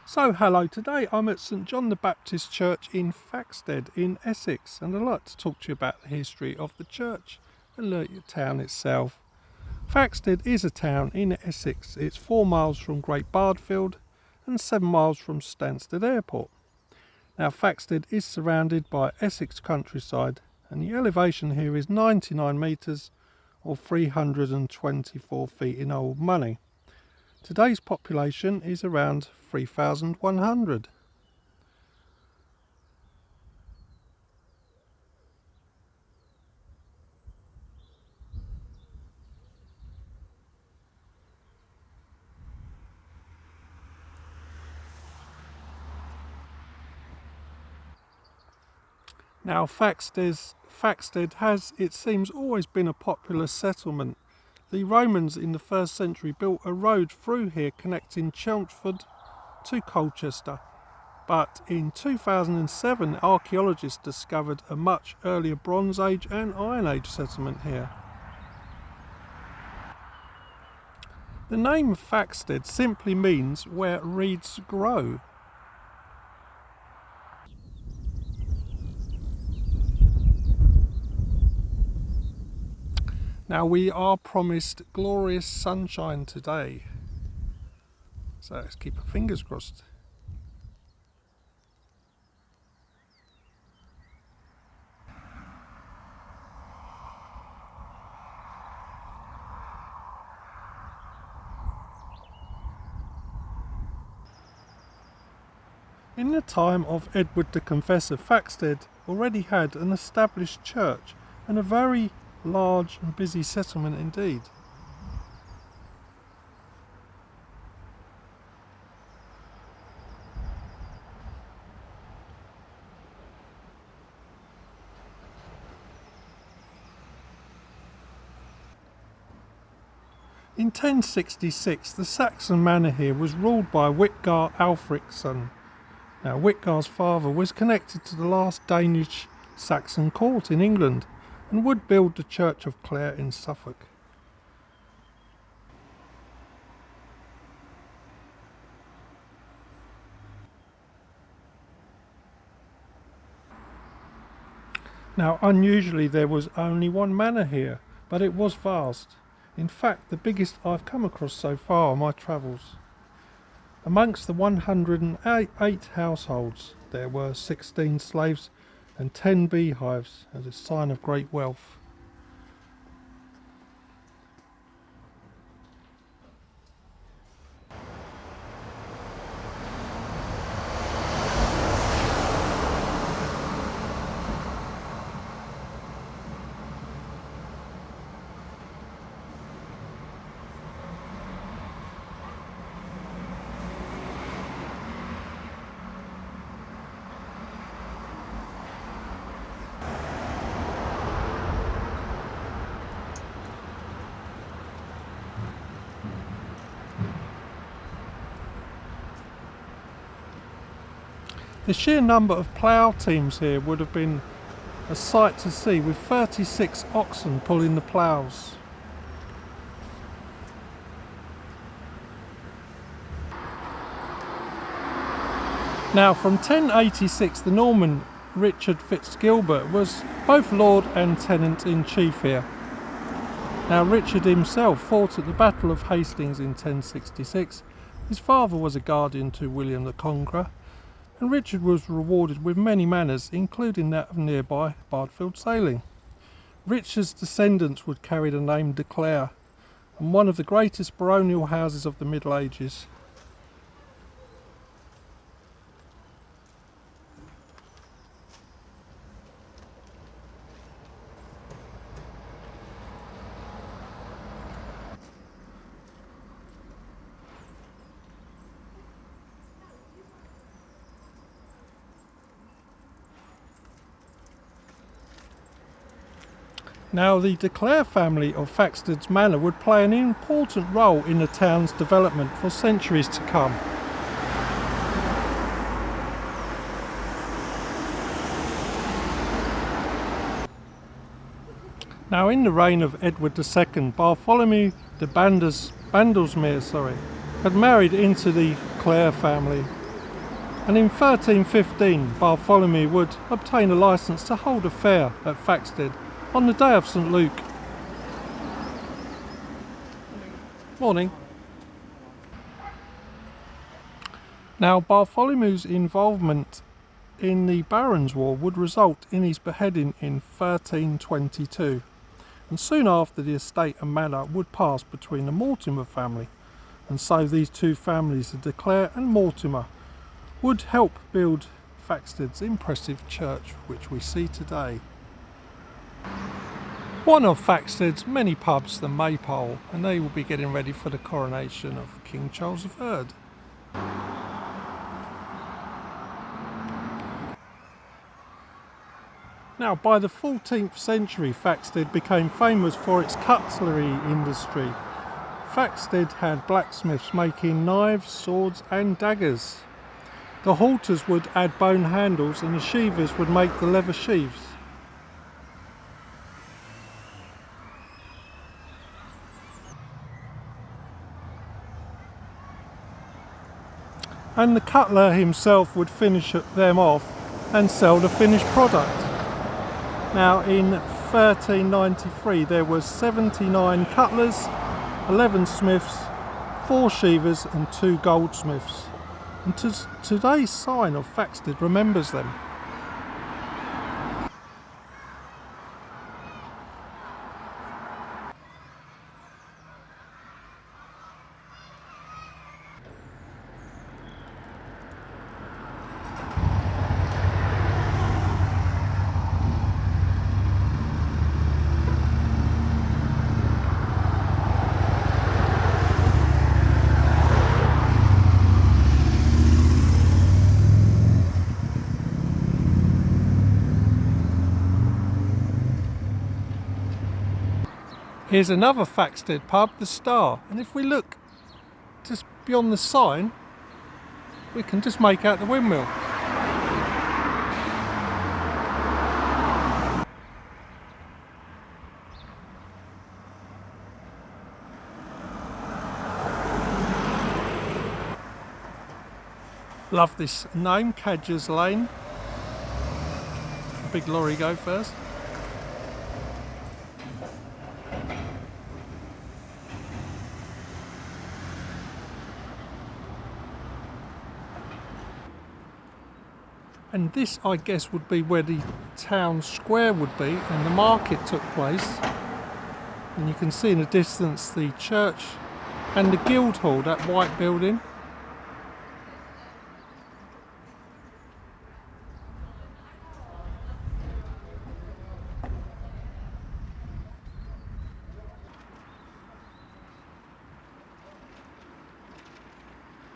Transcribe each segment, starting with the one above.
So hello, today I'm at St John the Baptist Church in Thaxted in Essex, and I'd like to talk to you about the history of the church and the town itself. Thaxted is a town in Essex. It's 4 miles from Great Bardfield and 7 miles from Stansted Airport. Now Thaxted is surrounded by Essex countryside, and the elevation here is 99 metres or 324 feet in old money. Today's population is around 3,100. Now Thaxted has, it seems, always been a popular settlement. The Romans in the 1st century built a road through here connecting Chelmsford to Colchester. But in 2007 archaeologists discovered a much earlier Bronze Age and Iron Age settlement here. The name Thaxted simply means where reeds grow. Now we are promised glorious sunshine today, so let's keep our fingers crossed. In the time of Edward the Confessor, Thaxted already had an established church and a very large and busy settlement indeed. In 1066 the Saxon manor here was ruled by Witgar Alfricsson. Now Witgar's father was connected to the last Danish Saxon court in England and would build the Church of Clare in Suffolk. Now unusually there was only one manor here, but it was vast. In fact, the biggest I've come across so far on my travels. Amongst the 108 households there were 16 slaves and 10 beehives as a sign of great wealth. The sheer number of plough teams here would have been a sight to see, with 36 oxen pulling the ploughs. Now from 1086 the Norman Richard Fitzgilbert was both Lord and Tenant-in-Chief here. Now Richard himself fought at the Battle of Hastings in 1066. His father was a guardian to William the Conqueror, and Richard was rewarded with many manors, including that of nearby Bardfield Sailing. Richard's descendants would carry the name de Clare, and one of the greatest baronial houses of the Middle Ages. Now the de Clare family of Thaxted's Manor would play an important role in the town's development for centuries to come. Now in the reign of Edward II, Bartholomew de Bandelsmere had married into the Clare family, And in 1315 Bartholomew would obtain a licence to hold a fair at Thaxted on the day of St Luke. Morning. Now Bartholomew's involvement in the Barons' War would result in his beheading in 1322, and soon after the estate and manor would pass between the Mortimer family, and so these two families, the De Clare and Mortimer, would help build Thaxted's impressive church which we see today. One of Thaxted's many pubs, the Maypole, and they will be getting ready for the coronation of King Charles III. Now, by the 14th century, Thaxted became famous for its cutlery industry. Thaxted had blacksmiths making knives, swords and daggers. The halters would add bone handles and the sheavers would make the leather sheaths. And the cutler himself would finish them off and sell the finished product. Now in 1393 there was 79 cutlers, 11 smiths, 4 sheavers and 2 goldsmiths. And today's sign of Thaxted remembers them. Here's another Thaxted pub, the Star, and if we look just beyond the sign, we can just make out the windmill. Love this name, Cadger's Lane. Big lorry go first. And this, I guess, would be where the town square would be and the market took place. And you can see in the distance the church and the Guildhall, that white building.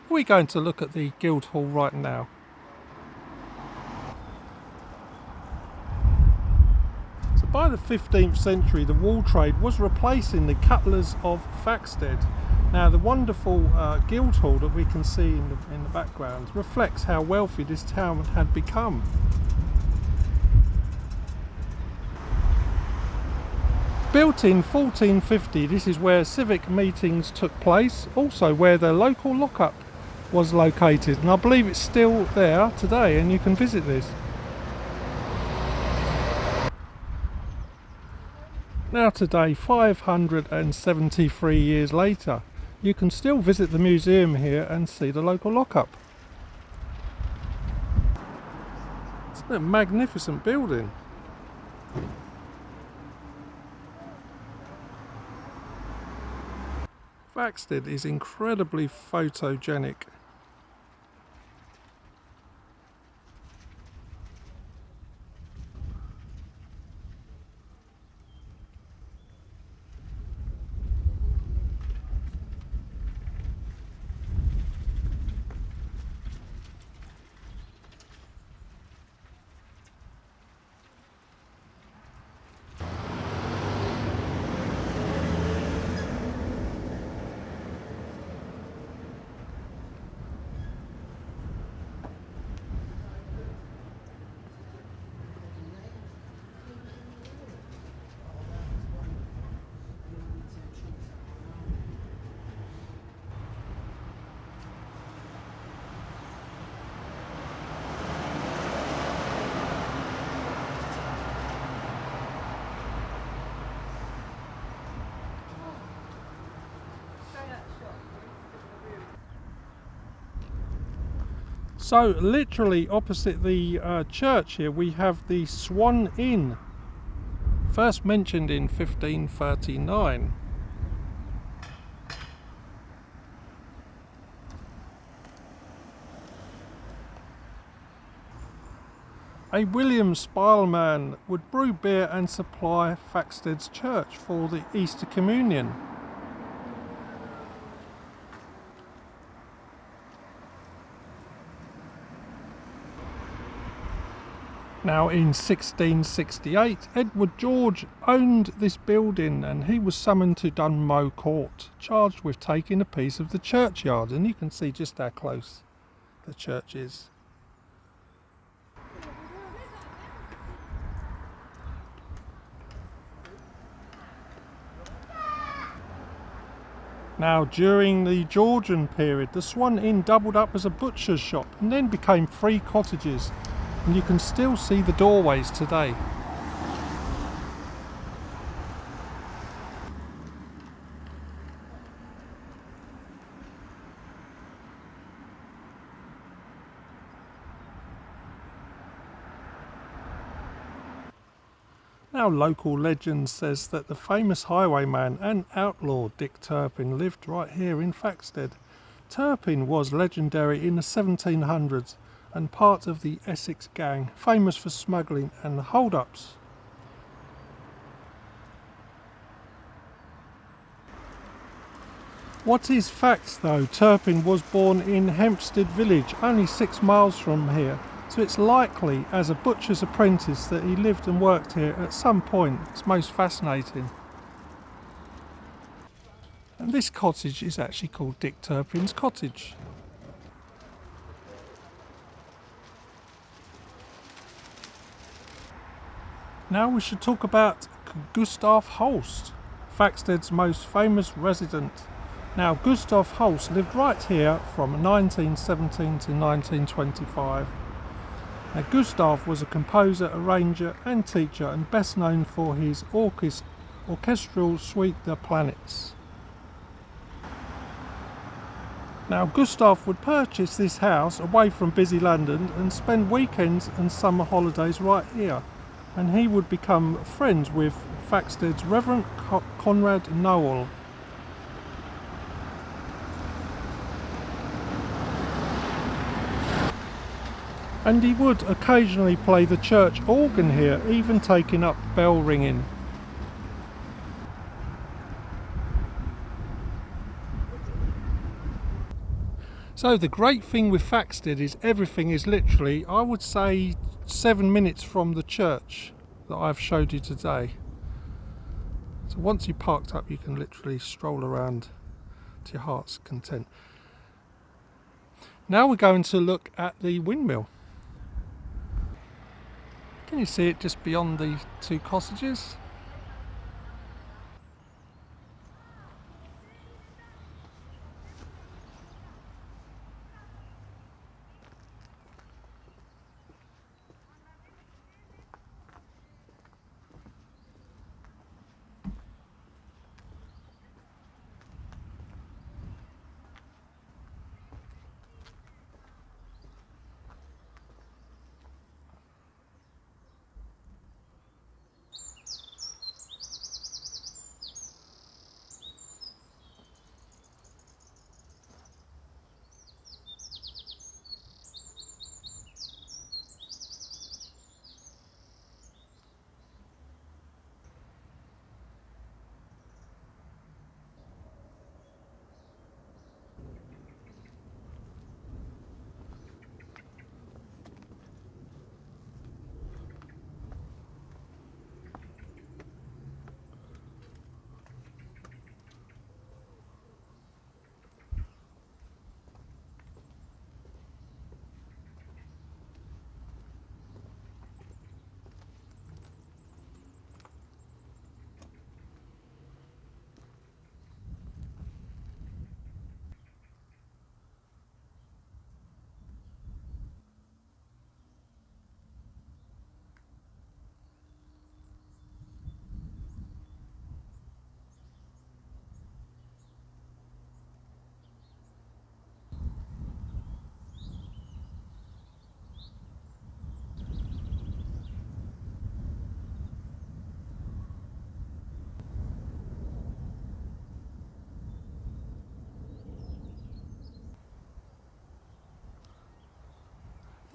We're going to look at the Guildhall right now. By the 15th century, the wool trade was replacing the cutlers of Thaxted. Now, the wonderful Guildhall that we can see in the background reflects how wealthy this town had become. Built in 1450, this is where civic meetings took place, also where the local lockup was located, and I believe it's still there today, and you can visit this. Now today, 573 years later, you can still visit the museum here and see the local lockup. It's a magnificent building. Thaxted is incredibly photogenic. So literally opposite the church here we have the Swan Inn, first mentioned in 1539. A William Spileman would brew beer and supply Thaxted's church for the Easter Communion. Now in 1668, Edward George owned this building and he was summoned to Dunmow Court, charged with taking a piece of the churchyard, and you can see just how close the church is. Now during the Georgian period, the Swan Inn doubled up as a butcher's shop and then became 3 cottages, and you can still see the doorways today. Now local legend says that the famous highwayman and outlaw Dick Turpin lived right here in Thaxted. Turpin was legendary in the 1700s and part of the Essex gang, famous for smuggling and hold-ups. What is fact though, Turpin was born in Hempstead village, only 6 miles from here, so it's likely as a butcher's apprentice that he lived and worked here at some point. It's most fascinating. And this cottage is actually called Dick Turpin's cottage. Now we should talk about Gustav Holst, Thaxted's most famous resident. Now Gustav Holst lived right here from 1917 to 1925. Now Gustav was a composer, arranger and teacher, and best known for his orchestral suite The Planets. Now Gustav would purchase this house away from busy London and spend weekends and summer holidays right here, and he would become friends with Thaxted's Reverend Conrad Noel. And he would occasionally play the church organ here, even taking up bell ringing. So the great thing with Thaxted is everything is literally, I would say, 7 minutes from the church that I've showed you today. So once you're parked up, you can literally stroll around to your heart's content. Now we're going to look at the windmill. Can you see it just beyond the 2 cottages?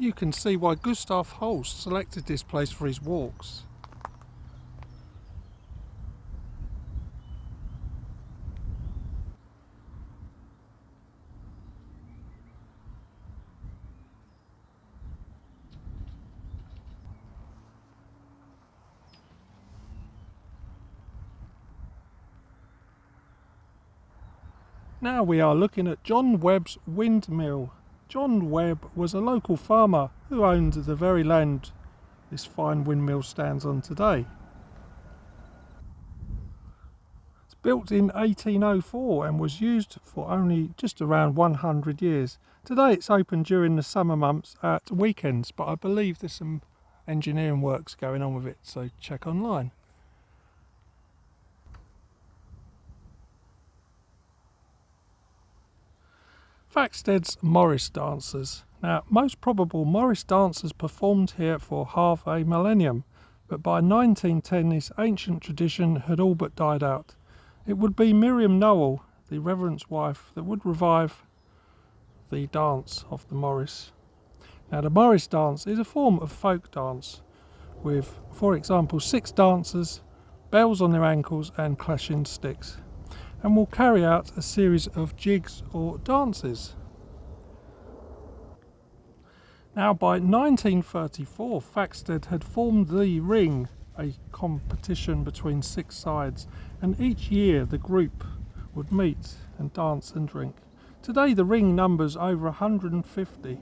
You can see why Gustav Holst selected this place for his walks. Now we are looking at John Webb's windmill. John Webb was a local farmer who owned the very land this fine windmill stands on today. It's built in 1804 and was used for only just around 100 years. Today it's open during the summer months at weekends, but I believe there's some engineering works going on with it, so check online. Thaxted's Morris dancers. Now, most probable Morris dancers performed here for half a millennium, but by 1910 this ancient tradition had all but died out. It would be Miriam Noel, the Reverend's wife, that would revive the dance of the Morris. Now, the Morris dance is a form of folk dance with, for example, 6 dancers, bells on their ankles and clashing sticks, and will carry out a series of jigs or dances. Now by 1934 Thaxted had formed the Ring, a competition between 6 sides, and each year the group would meet and dance and drink. Today the Ring numbers over 150.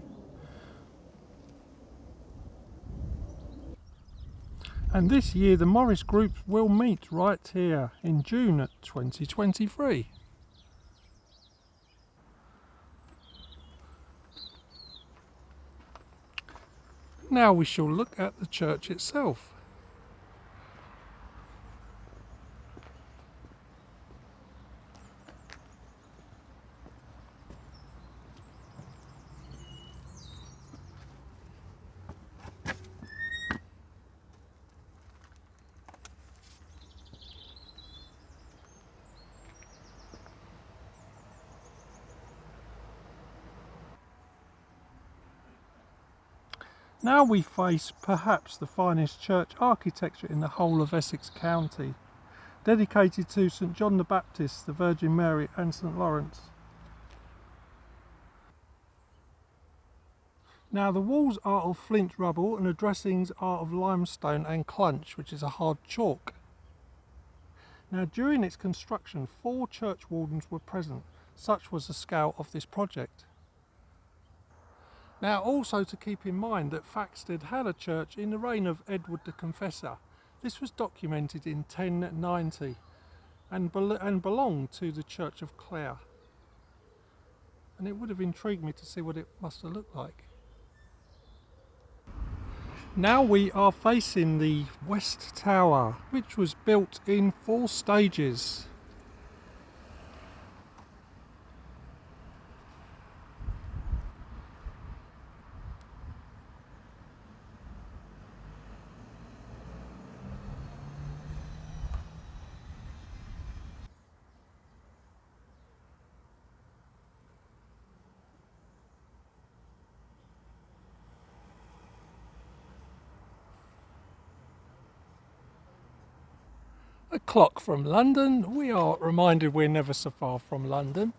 And this year the Morris groups will meet right here in June 2023. Now we shall look at the church itself. Now we face perhaps the finest church architecture in the whole of Essex County, dedicated to St John the Baptist, the Virgin Mary and St Lawrence. Now the walls are of flint rubble and the dressings are of limestone and clunch, which is a hard chalk. Now during its construction 4 church wardens were present, such was the scale of this project. Now also to keep in mind that Thaxted had a church in the reign of Edward the Confessor. This was documented in 1090 and belonged to the Church of Clare. And it would have intrigued me to see what it must have looked like. Now we are facing the West Tower, which was built in 4 stages. A clock from London. We are reminded we're never so far from London.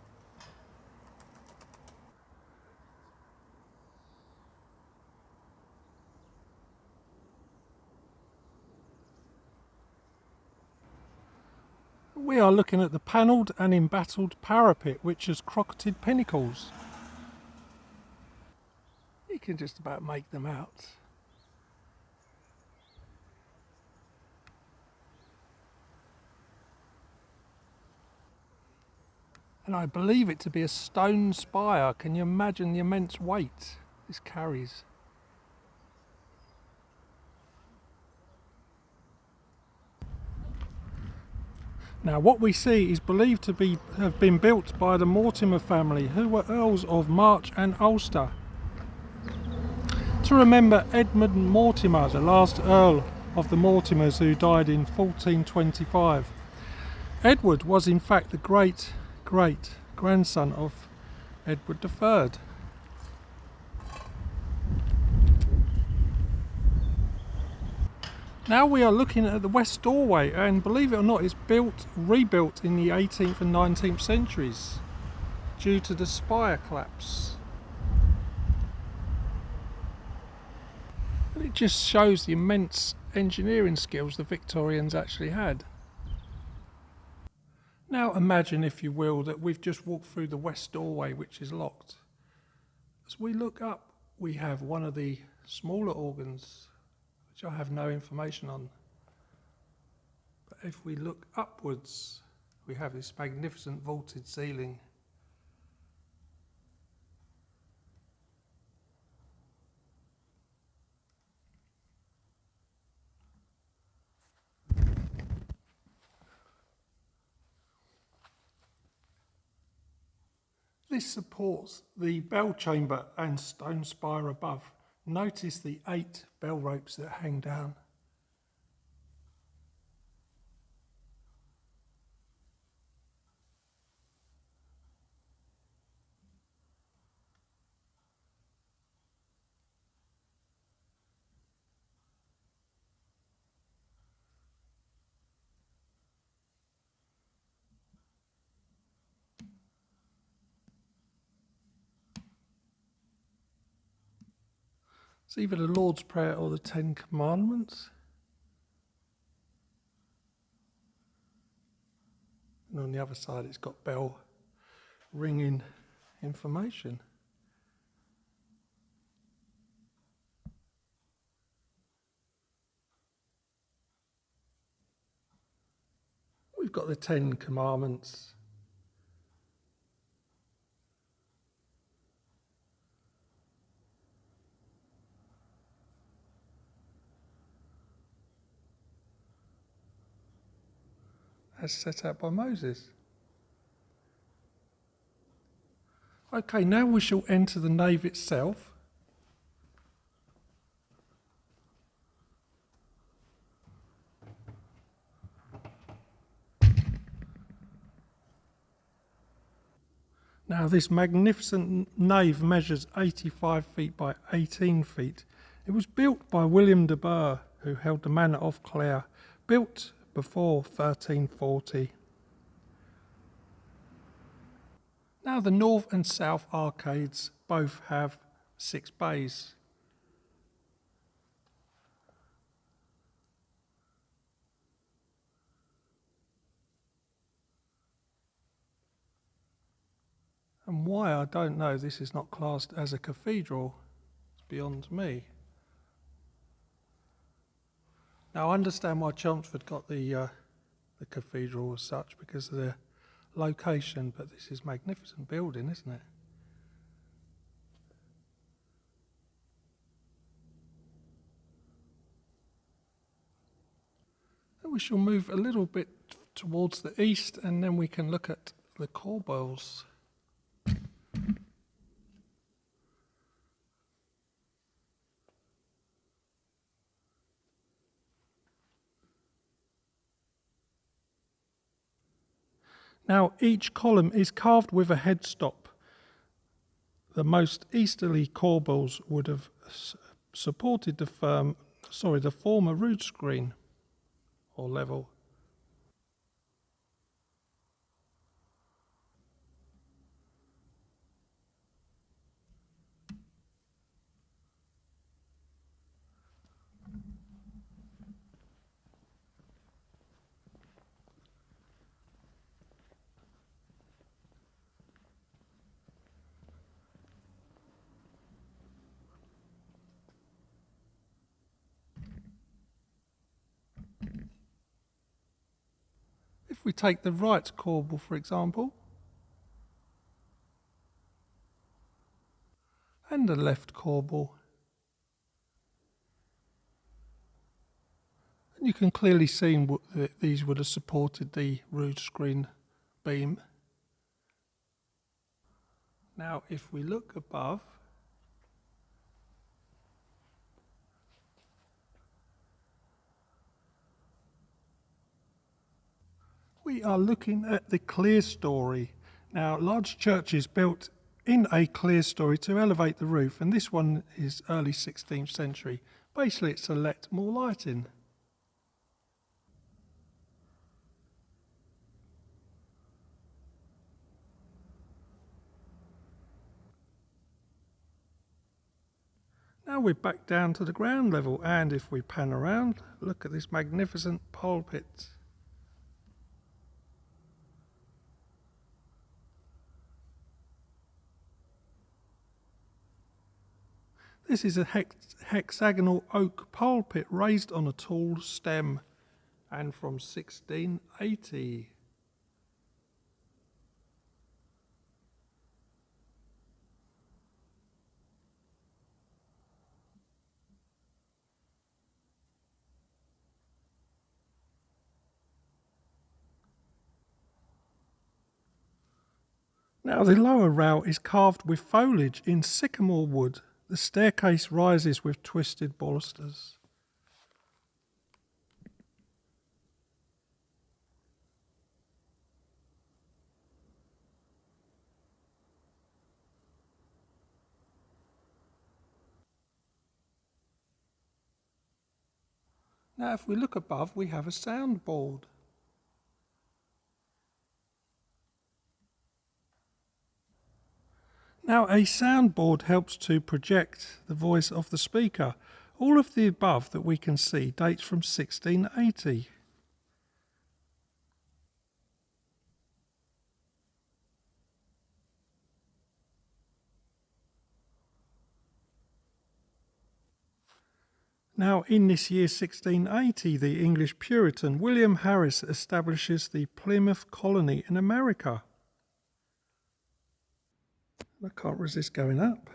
We are looking at the panelled and embattled parapet, which has crocketed pinnacles. You can just about make them out. And I believe it to be a stone spire. Can you imagine the immense weight this carries? Now what we see is believed to have been built by the Mortimer family, who were Earls of March and Ulster. To remember Edmund Mortimer, the last Earl of the Mortimers, who died in 1425. Edward was in fact the great grandson of Edward III. Now we are looking at the west doorway, and believe it or not, it's rebuilt in the 18th and 19th centuries due to the spire collapse. And it just shows the immense engineering skills the Victorians actually had. Now imagine, if you will, that we've just walked through the west doorway, which is locked. As we look up, we have one of the smaller organs, which I have no information on. But if we look upwards, we have this magnificent vaulted ceiling. This supports the bell chamber and stone spire above. Notice the 8 bell ropes that hang down. It's either the Lord's Prayer or the 10 Commandments. And on the other side it's got bell ringing information. We've got the 10 Commandments. As set out by Moses. Okay, now we shall enter the nave itself. Now this magnificent nave measures 85 feet by 18 feet. It was built by William de Burgh, who held the manor of Clare, built before 1340. Now the north and south arcades both have 6 bays. And why, I don't know. This is not classed as a cathedral. It's beyond me. Now I understand why Chelmsford got the cathedral as such, because of the location, but this is a magnificent building, isn't it? And we shall move a little bit towards the east, and then we can look at the corbels. Now each column is carved with a headstop. The most easterly corbels would have supported the former rood screen or level. If we take the right corbel, for example, and the left corbel, and you can clearly see that these would have supported the rood screen beam. Now if we look above, we are looking at the clerestory. Now, large churches built in a clerestory to elevate the roof, and this one is early 16th century. Basically, it's to let more light in. Now we're back down to the ground level, and if we pan around, look at this magnificent pulpit. This is a hexagonal oak pulpit raised on a tall stem, and from 1680. Now the lower rail is carved with foliage in sycamore wood. The staircase rises with twisted balusters. Now if we look above, we have a soundboard. Now a soundboard helps to project the voice of the speaker. All of the above that we can see dates from 1680. Now, in this year 1680, the English Puritan William Harris establishes the Plymouth colony in America. I can't resist going up.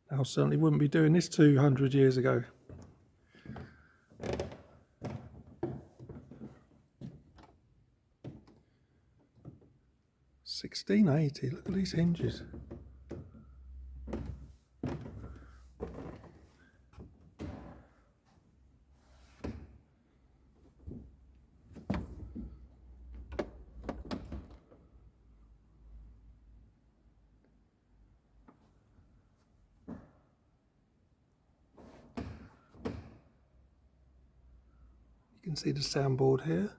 I certainly wouldn't be doing this 200 years ago. $16.80, look at these hinges. You can see the soundboard here.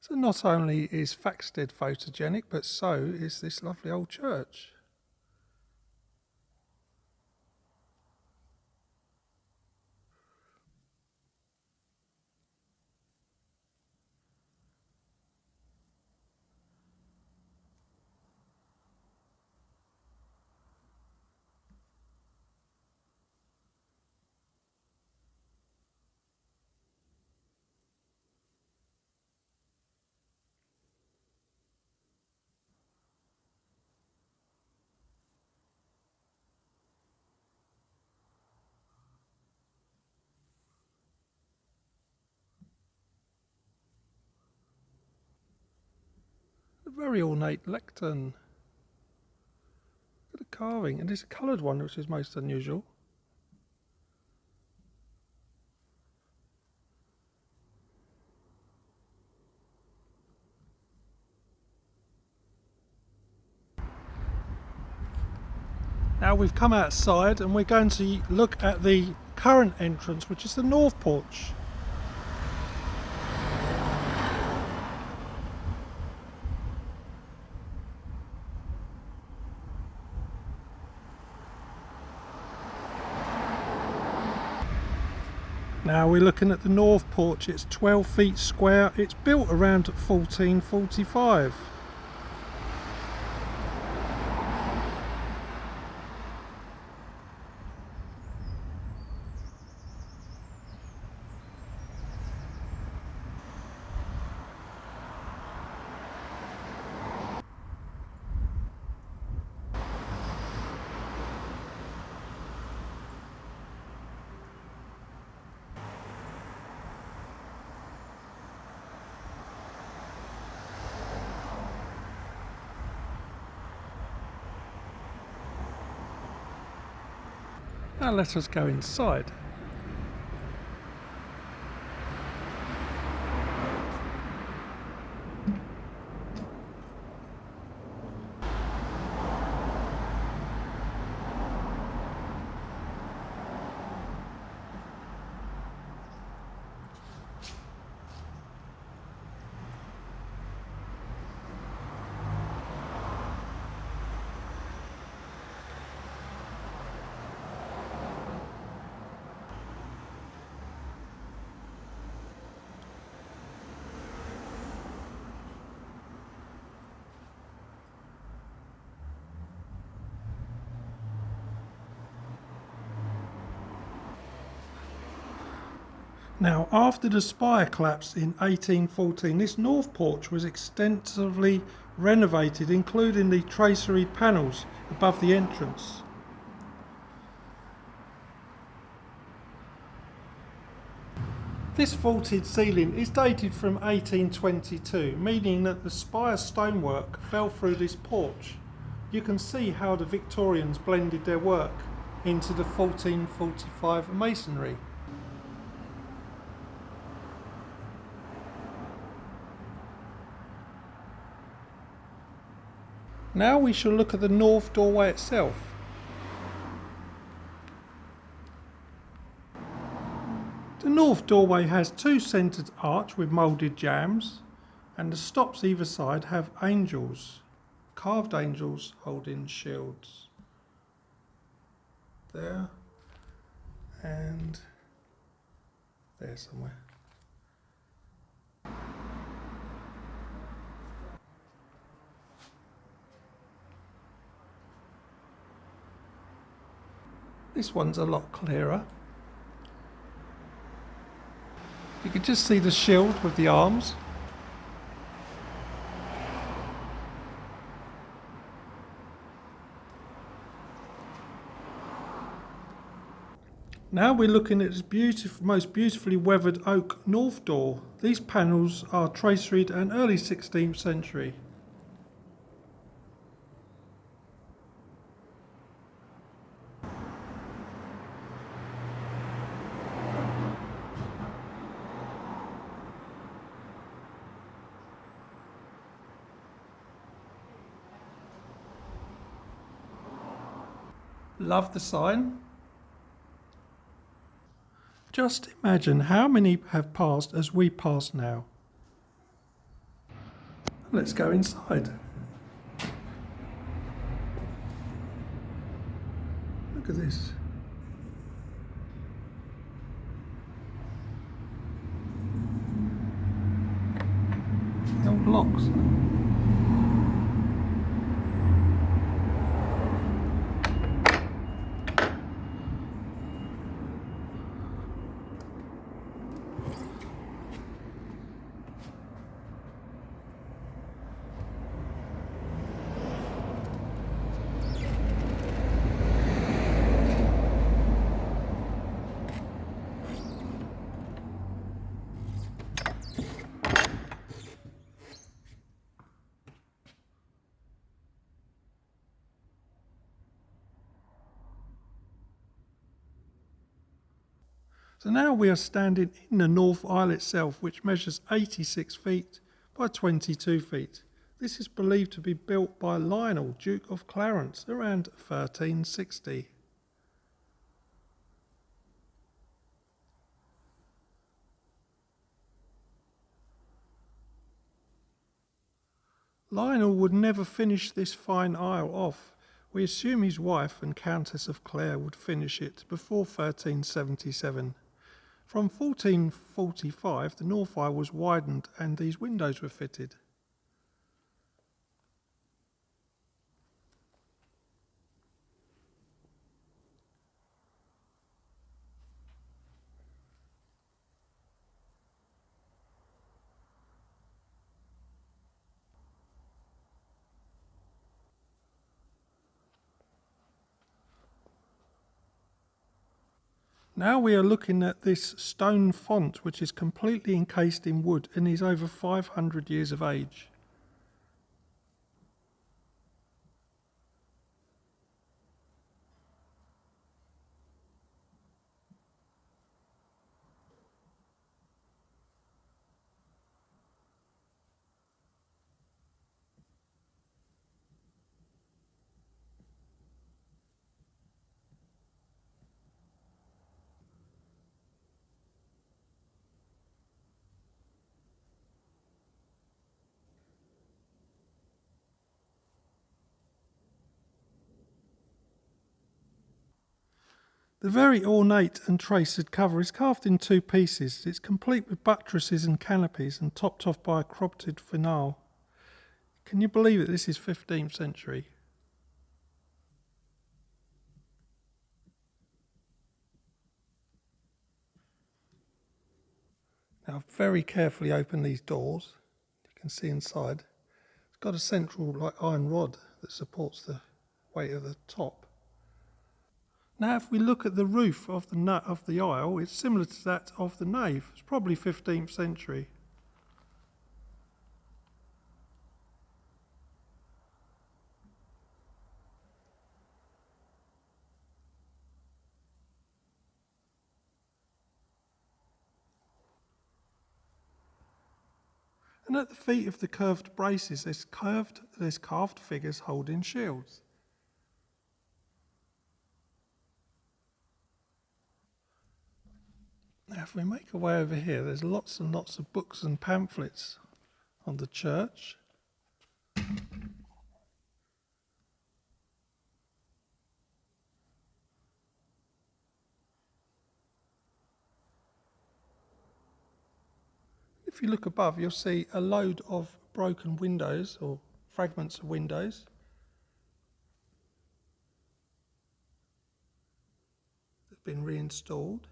So not only is Thaxted photogenic, but so is this lovely old church. A very ornate lectern. Look at the carving, and it's a coloured one, which is most unusual. Now we've come outside and we're going to look at the current entrance, which is the north porch. Now we're looking at the north porch. It's 12 feet square. It's built around 1445. Now let us go inside. Now, after the spire collapsed in 1814, this north porch was extensively renovated, including the traceried panels above the entrance. This vaulted ceiling is dated from 1822, meaning that the spire stonework fell through this porch. You can see how the Victorians blended their work into the 1445 masonry. Now we shall look at the north doorway itself. The north doorway has two centred arch with moulded jambs, and the stops either side have angels, carved angels holding shields. There and there somewhere. This one's a lot clearer. You can just see the shield with the arms. Now we're looking at this most beautifully weathered oak north door. These panels are traceried and early 16th century. Love the sign. Just imagine how many have passed as we pass now. Let's go inside. Look at this. The old locks. So now we are standing in the north aisle itself, which measures 86 feet by 22 feet. This is believed to be built by Lionel, Duke of Clarence, around 1360. Lionel would never finish this fine aisle off. We assume his wife and Countess of Clare would finish it before 1377. From 1445, the north aisle was widened and these windows were fitted. Now we are looking at this stone font, which is completely encased in wood and is over 500 years of age. The very ornate and traced cover is carved in two pieces. It's complete with buttresses and canopies and topped off by a crotted finale. Can you believe it? This is 15th century. Now very carefully open these doors. You can see inside. It's got a central iron rod that supports the weight of the top. Now if we look at the roof of the aisle, it's similar to that of the nave. It's probably 15th century. And at the feet of the curved braces, there's carved figures holding shields. Now, if we make our way over here, there's lots and lots of books and pamphlets on the church. If you look above, you'll see a load of broken windows or fragments of windows. That have been reinstalled.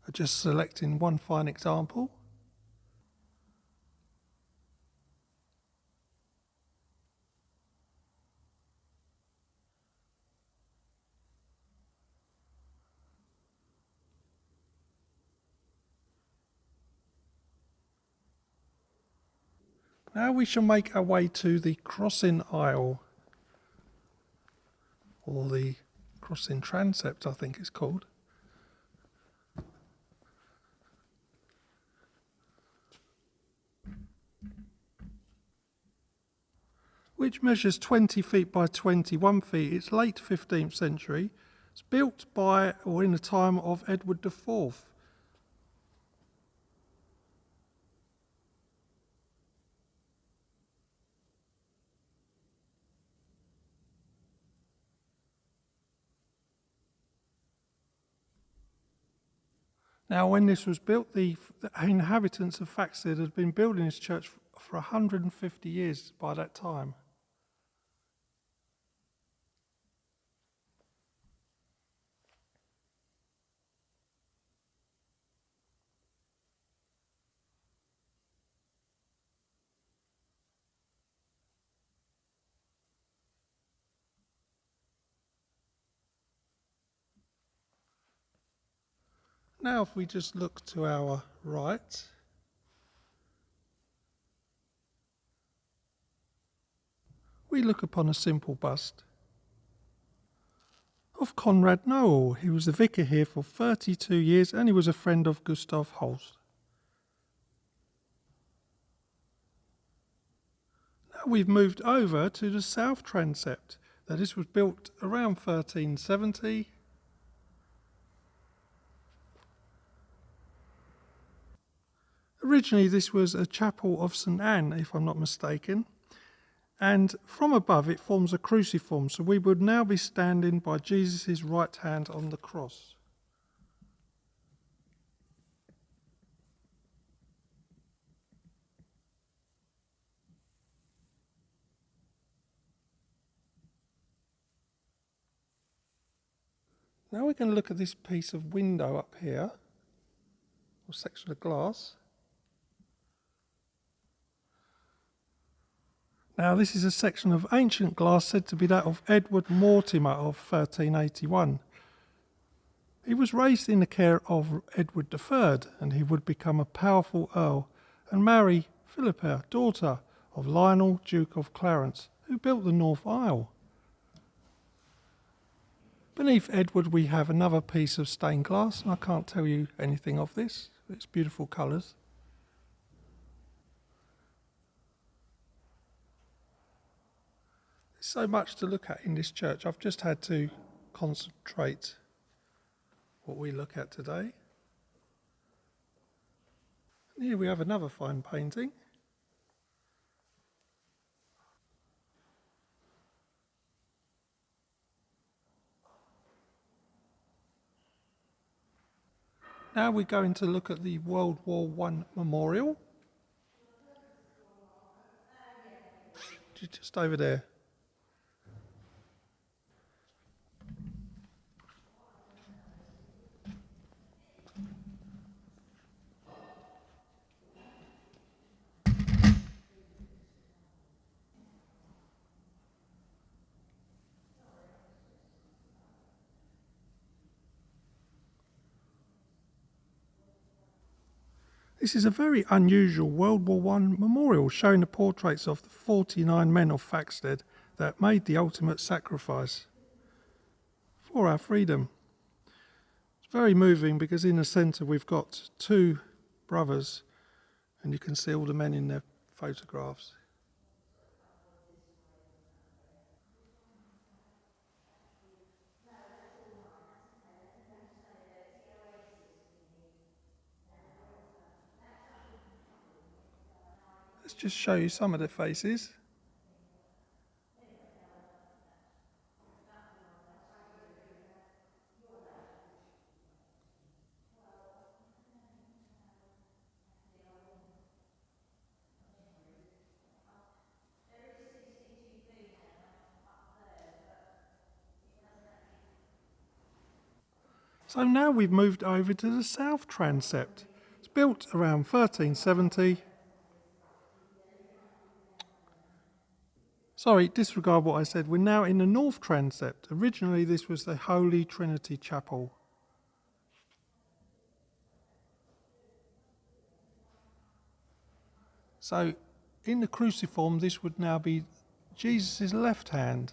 I'm just selecting one fine example. Now we shall make our way to the crossing aisle, or the crossing transept, I think it's called. Which measures 20 feet by 21 feet. It's late 15th century. It's built by or in the time of Edward IV. Now, when this was built, the inhabitants of Thaxted had been building this church for 150 years by that time. Now, if we just look to our right, we look upon a simple bust of Conrad Noel. He was the vicar here for 32 years and he was a friend of Gustav Holst. Now we've moved over to the south transept. Now this was built around 1370. Originally this was a chapel of St Anne, if I'm not mistaken, and from above it forms a cruciform, so we would now be standing by Jesus' right hand on the cross. Now we're going to look at this piece of window up here, or section of glass. Now this is a section of ancient glass said to be that of Edward Mortimer of 1381. He was raised in the care of Edward III, and he would become a powerful earl and marry Philippa, daughter of Lionel, Duke of Clarence, who built the north aisle. Beneath Edward we have another piece of stained glass, and I can't tell you anything of this. It's beautiful colours. There's so much to look at in this church. I've just had to concentrate what we look at today. And here we have another fine painting. Now we're going to look at the World War One memorial. Just over there. This is a very unusual World War One memorial showing the portraits of the 49 men of Thaxted that made the ultimate sacrifice for our freedom. It's very moving because in the centre we've got two brothers and you can see all the men in their photographs. Let's just show you some of their faces. So now we've moved over to the south transept. It's built around 1370. Sorry, disregard what I said. We're now in the north transept. Originally this was the Holy Trinity Chapel. So in the cruciform this would now be Jesus' left hand.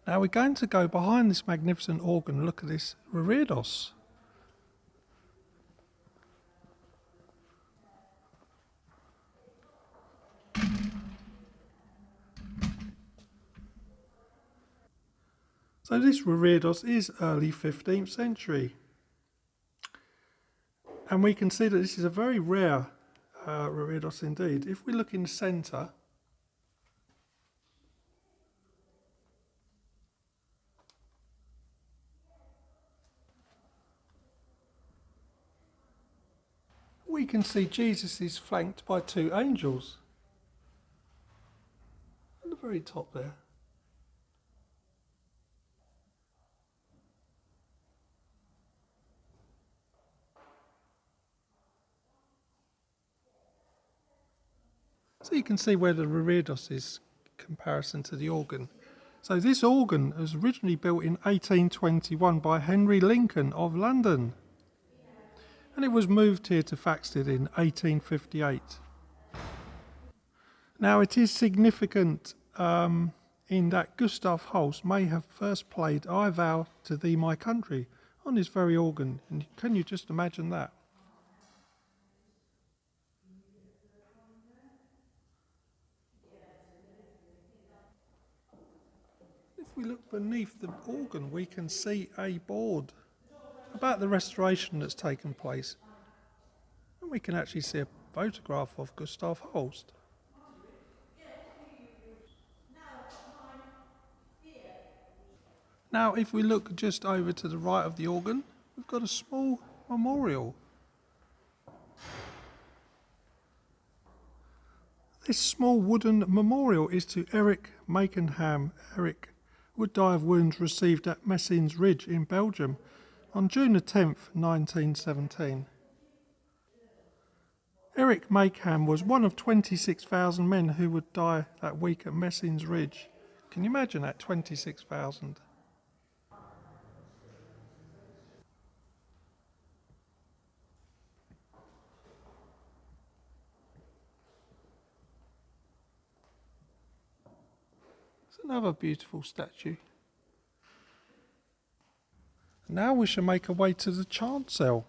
Now we're going to go behind this magnificent organ and look at this reredos. So this reredos is early 15th century. And we can see that this is a very rare reredos indeed. If we look in the centre, we can see Jesus is flanked by two angels at the very top there. So you can see where the reredos is in comparison to the organ. So this organ was originally built in 1821 by Henry Lincoln of London. And it was moved here to Thaxted in 1858. Now it is significant in that Gustav Holst may have first played I Vow to Thee My Country on this very organ. And can you just imagine that? If we look beneath the organ we can see a board about the restoration that's taken place. And we can actually see a photograph of Gustav Holst. Now if we look just over to the right of the organ, we've got a small memorial. This small wooden memorial is to Eric Makenham. Eric would die of wounds received at Messines Ridge in Belgium on June the 10th, 1917. Eric Makenham was one of 26,000 men who would die that week at Messines Ridge. Can you imagine that, 26,000? It's another beautiful statue. Now we shall make our way to the chancel.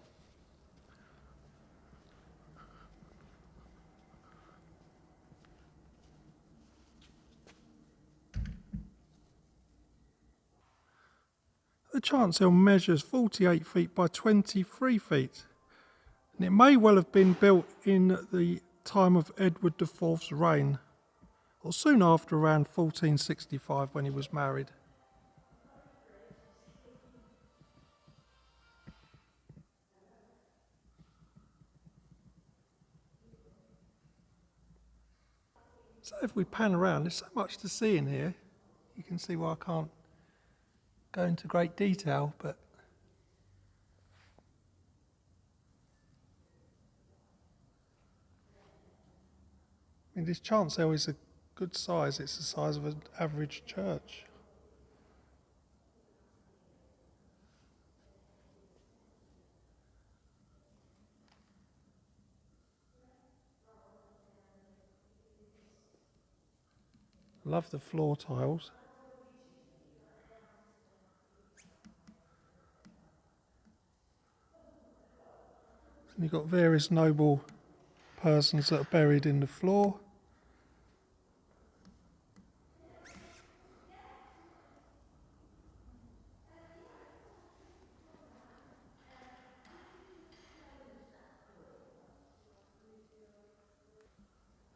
The chancel measures 48 feet by 23 feet, and it may well have been built in the time of Edward IV's reign, or soon after, around 1465 when he was married. So if we pan around, there's so much to see in here. You can see why I can't go into great detail, but I mean, this chancel is a good size. It's the size of an average church. I love the floor tiles. And you've got various noble persons that are buried in the floor.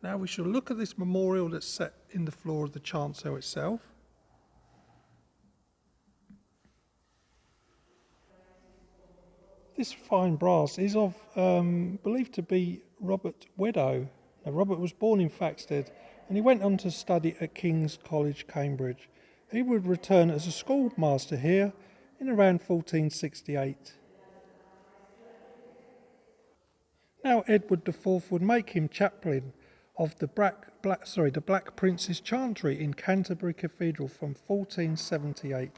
Now we shall look at this memorial that's set in the floor of the chancel itself. This fine brass is of believed to be Robert Wedow. Now, Robert was born in Thaxted and he went on to study at King's College, Cambridge. He would return as a schoolmaster here in around 1468. Now Edward IV would make him chaplain of the Black Prince's Chantry in Canterbury Cathedral from 1478.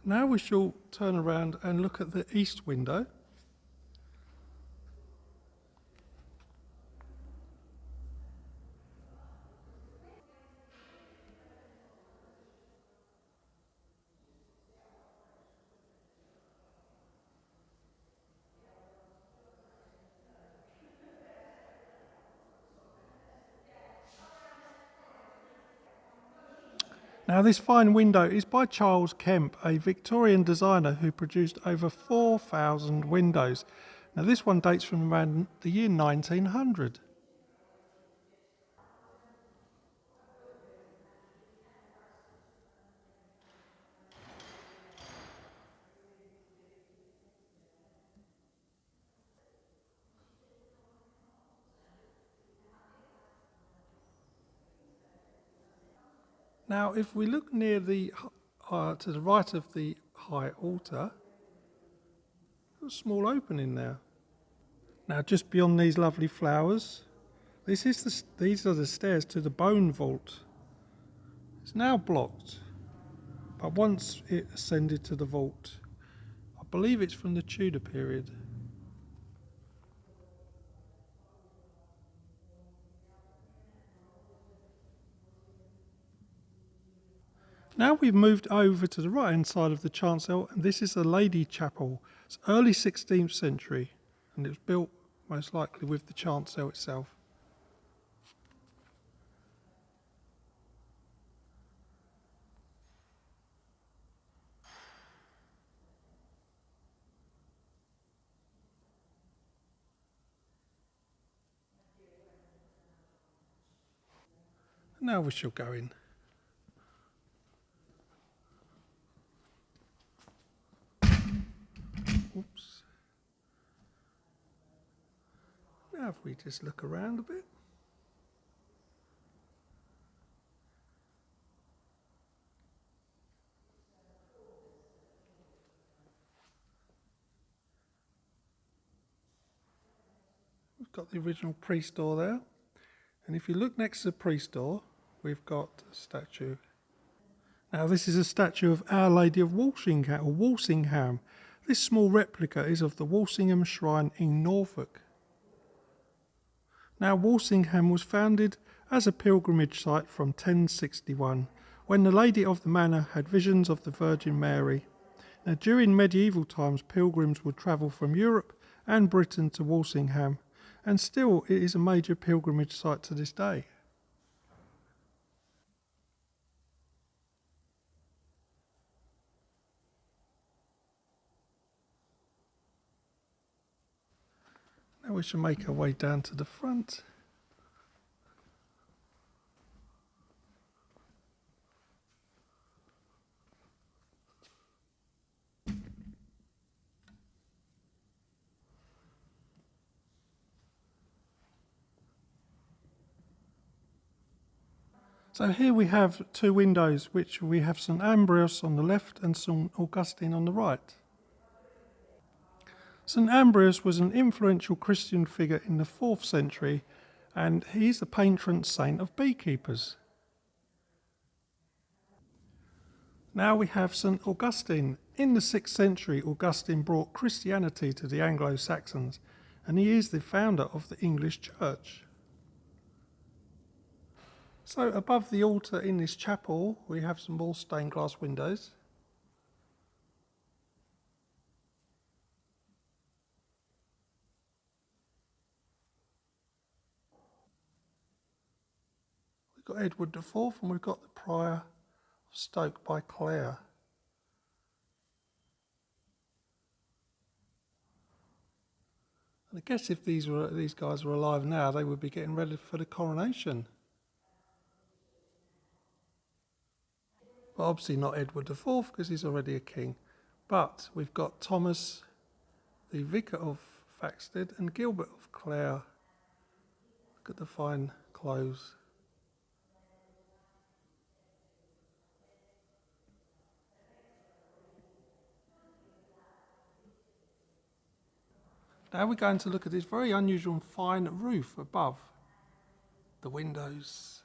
Now we shall turn around and look at the east window. Now this fine window is by Charles Kemp, a Victorian designer who produced over 4,000 windows. Now this one dates from around the year 1900. Now if we look near to the right of the high altar, there's a small opening there. Now just beyond these lovely flowers, these are the stairs to the bone vault. It's now blocked, but once it ascended to the vault, I believe it's from the Tudor period. Now we've moved over to the right hand side of the chancel, and this is the Lady Chapel. It's early 16th century, and it was built most likely with the chancel itself. And now we shall go in. Oops. Now if we just look around a bit. We've got the original priest door there. And if you look next to the priest door, we've got a statue. Now this is a statue of Our Lady of Walsingham. This small replica is of the Walsingham Shrine in Norfolk. Now Walsingham was founded as a pilgrimage site from 1061, when the Lady of the Manor had visions of the Virgin Mary. Now during medieval times, pilgrims would travel from Europe and Britain to Walsingham, and still it is a major pilgrimage site to this day. Now we shall make our way down to the front. So here we have two windows, which we have St Ambrose on the left and St Augustine on the right. St Ambrose was an influential Christian figure in the 4th century, and he's the patron saint of beekeepers. Now we have St Augustine. In the 6th century, Augustine brought Christianity to the Anglo-Saxons, and he is the founder of the English Church. So above the altar in this chapel, we have some more stained glass windows. We've got Edward IV, and we've got the Prior of Stoke by Clare. And I guess if these guys were alive now, they would be getting ready for the coronation. But obviously not Edward IV, because he's already a king. But we've got Thomas, the Vicar of Thaxted, and Gilbert of Clare. Look at the fine clothes. Now we're going to look at this very unusual and fine roof above the windows.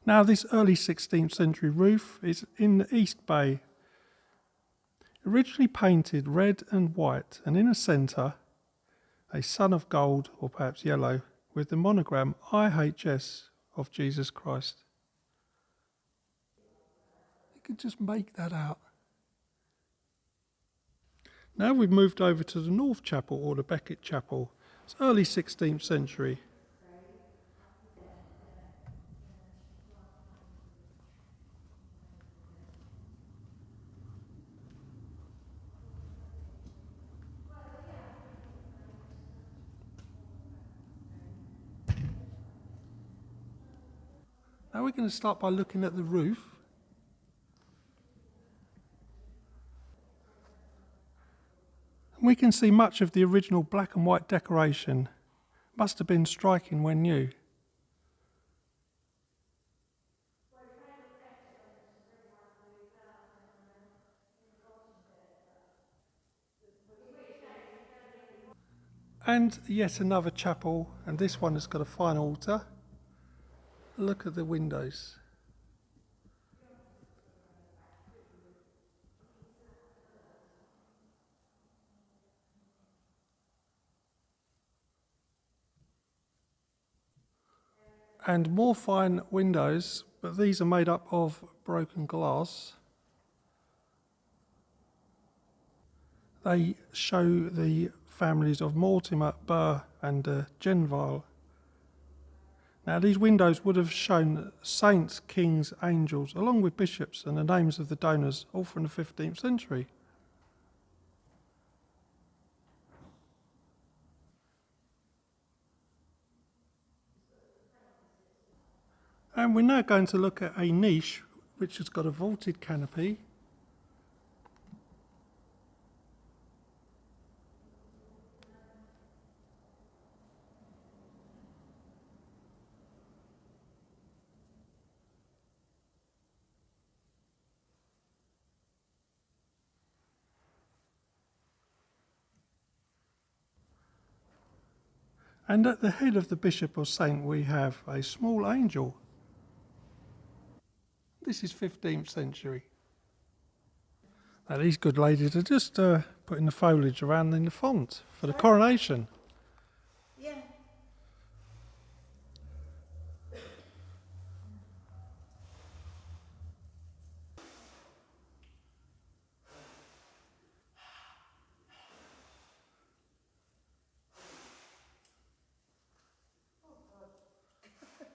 Now this early 16th century roof is in the East Bay, originally painted red and white, and in the centre a sun of gold, or perhaps yellow, with the monogram IHS of Jesus Christ. You could just make that out. Now we've moved over to the North Chapel, or the Becket Chapel. It's early 16th century. Now we're going to start by looking at the roof. We can see much of the original black and white decoration. Must have been striking when new. And yet another chapel, and this one has got a fine altar. Look at the windows. And more fine windows, but these are made up of broken glass. They show the families of Mortimer, Burr and Genville. Now these windows would have shown saints, kings, angels, along with bishops and the names of the donors, all from the 15th century. And we're now going to look at a niche which has got a vaulted canopy. And at the head of the bishop or saint we have a small angel. This is 15th century. Now these good ladies are just putting the foliage around in the font for the coronation. Yeah.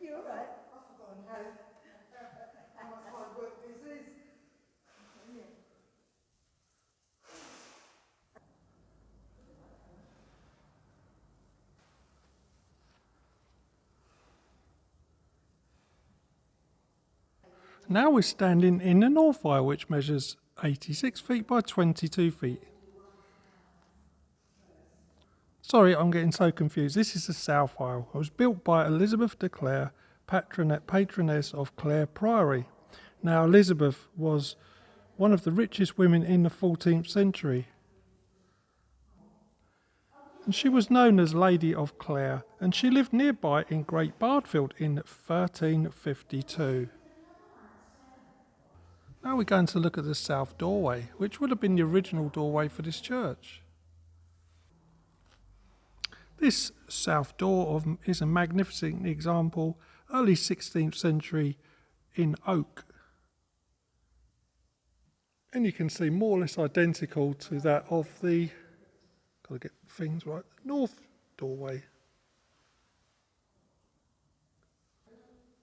You all right? I've forgotten how much hard work this is. Yeah. Now we're standing in the north aisle, which measures 86 feet by 22 feet. Sorry, I'm getting so confused. This is the south aisle. It was built by Elizabeth de Clare, patroness of Clare Priory. Now, Elizabeth was one of the richest women in the 14th century. And she was known as Lady of Clare, and she lived nearby in Great Bardfield in 1352. Now we're going to look at the south doorway, which would have been the original doorway for this church. This south door is a magnificent example, early 16th century in oak. And you can see more or less identical to that of the, got to get things right, north doorway.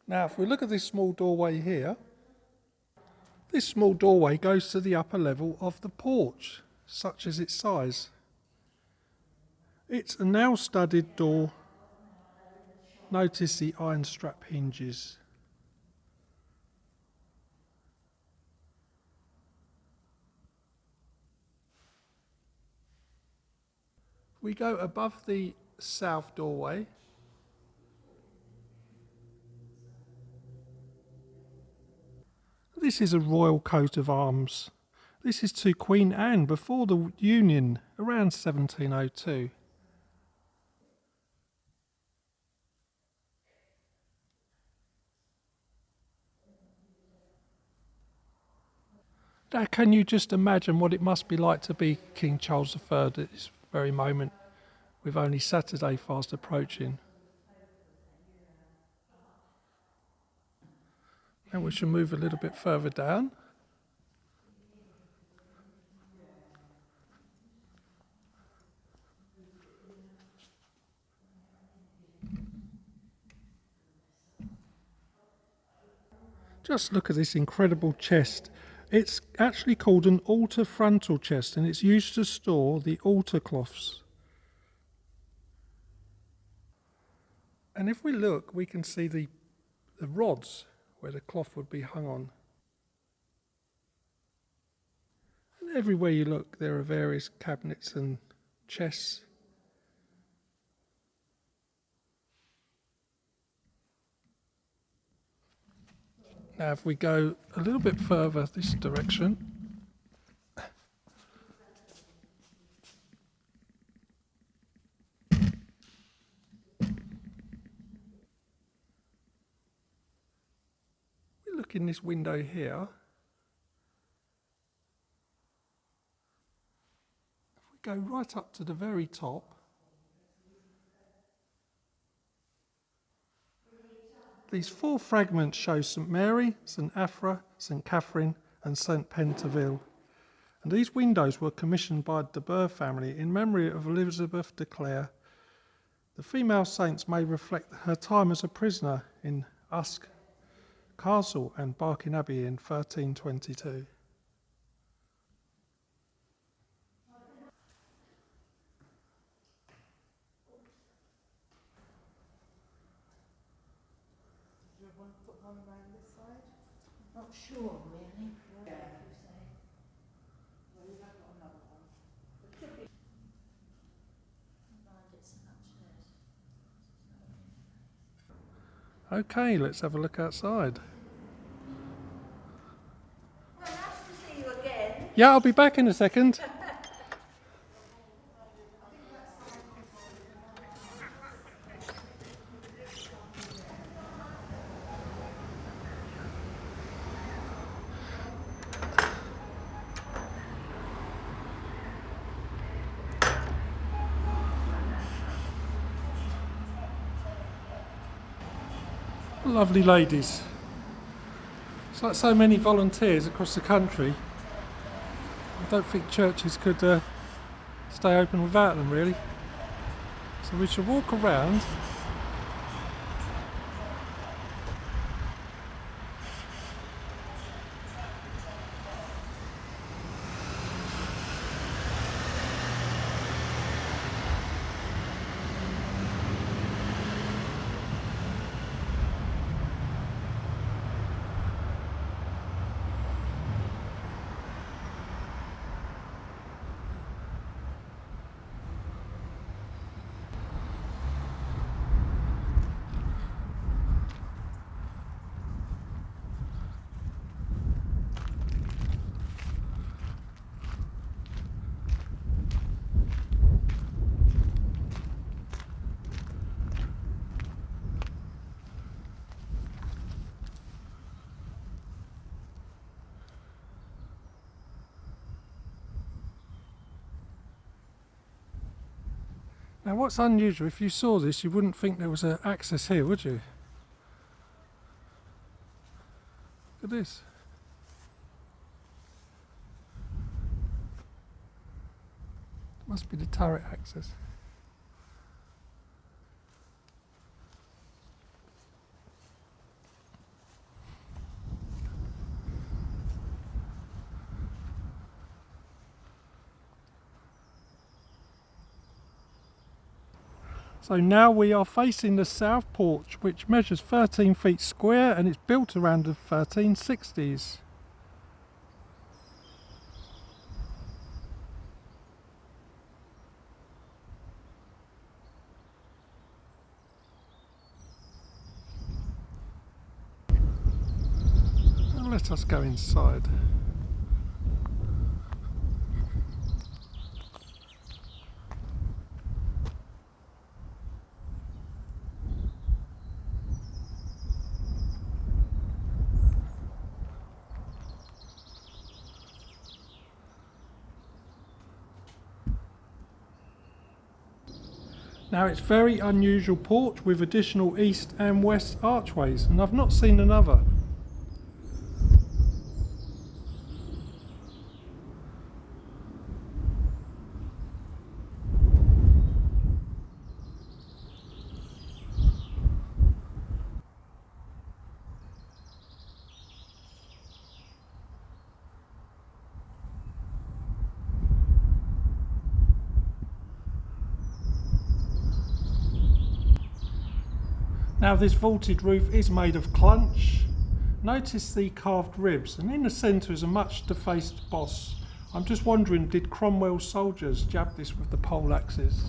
Now if we look at this small doorway here, this small doorway goes to the upper level of the porch, such as its size. It's a nail-studded door. Notice the iron strap hinges. We go above the south doorway. This is a royal coat of arms. This is to Queen Anne before the Union, around 1702. Now, can you just imagine what it must be like to be King Charles III at this very moment, with only Saturday fast approaching? Now we shall move a little bit further down. Just look at this incredible chest. It's actually called an altar frontal chest, and it's used to store the altar cloths. And if we look, we can see the rods where the cloth would be hung on. And everywhere you look, there are various cabinets and chests. Now if we go a little bit further this direction, we look in this window here. If we go right up to the very top, these four fragments show St Mary, St Afra, St Catherine and St Pentaville. And these windows were commissioned by the Burr family in memory of Elizabeth de Clare. The female saints may reflect her time as a prisoner in Usk Castle and Barking Abbey in 1322. Do you want to put one around this side? Not sure, really. Yeah. Well, you have got another one. Okay, let's have a look outside. Well, nice to see you again. Yeah, I'll be back in a second. Lovely ladies. It's like so many volunteers across the country. I don't think churches could stay open without them, really. So we should walk around. Now what's unusual, if you saw this you wouldn't think there was an access here, would you? Look at this. Must be the turret access. So now we are facing the south porch, which measures 13 feet square and it's built around the 1360s. Now let us go inside. Now it's very unusual porch with additional east and west archways, and I've not seen another. Now this vaulted roof is made of clunch. Notice the carved ribs, and in the centre is a much defaced boss. I'm just wondering, did Cromwell's soldiers jab this with the pole axes?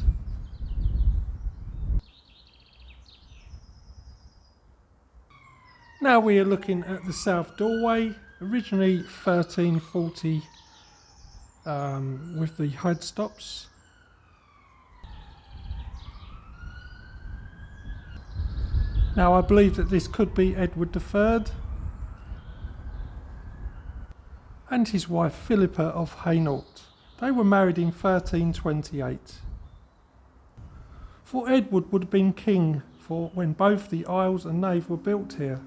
Now we are looking at the south doorway, originally 1340 with the head stops. Now I believe that this could be Edward III and his wife Philippa of Hainault. They were married in 1328. For Edward would have been king for when both the aisles and nave were built here.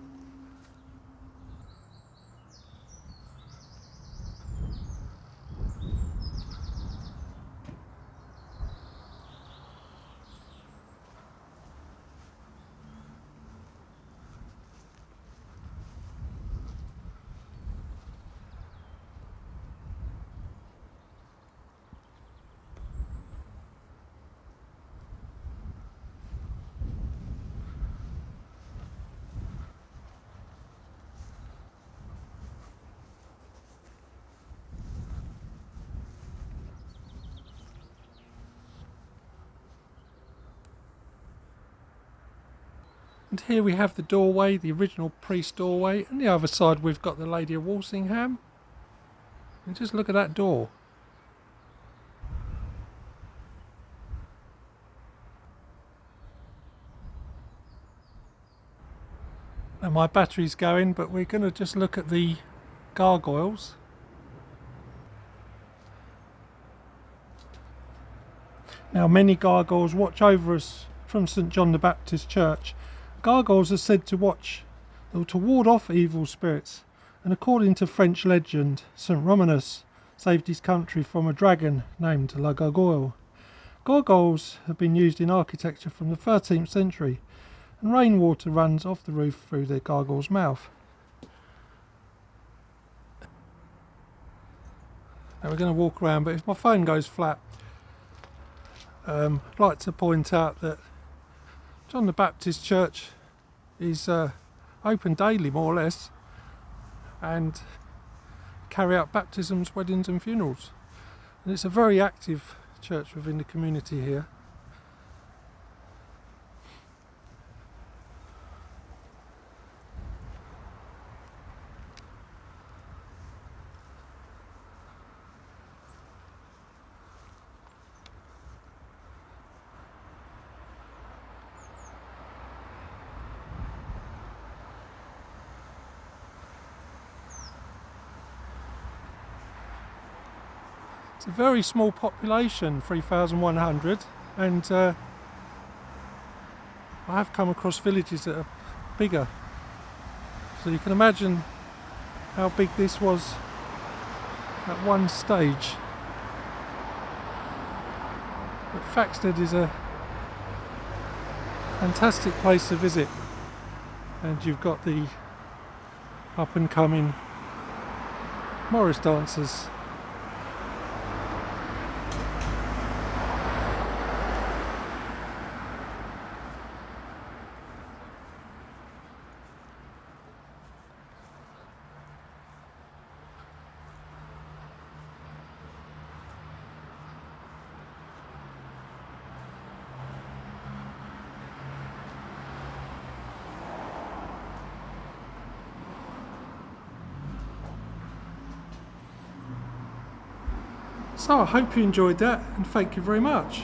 And here we have the doorway, the original priest doorway, and the other side we've got the Lady of Walsingham. And just look at that door. Now my battery's going, but we're going to just look at the gargoyles. Now many gargoyles watch over us from St John the Baptist Church. Gargoyles are said to watch or to ward off evil spirits, and according to French legend, St Romanus saved his country from a dragon named La Gargoyle. Gargoyles have been used in architecture from the 13th century, and rainwater runs off the roof through the gargoyle's mouth. Now we're going to walk around, but if my phone goes flat, I'd like to point out that John the Baptist Church is open daily, more or less, and carry out baptisms, weddings and funerals. And it's a very active church within the community here. It's a very small population, 3,100, And I have come across villages that are bigger, so you can imagine how big this was at one stage. But Thaxted is a fantastic place to visit, and you've got the up and coming Morris dancers. So I hope you enjoyed that, and thank you very much.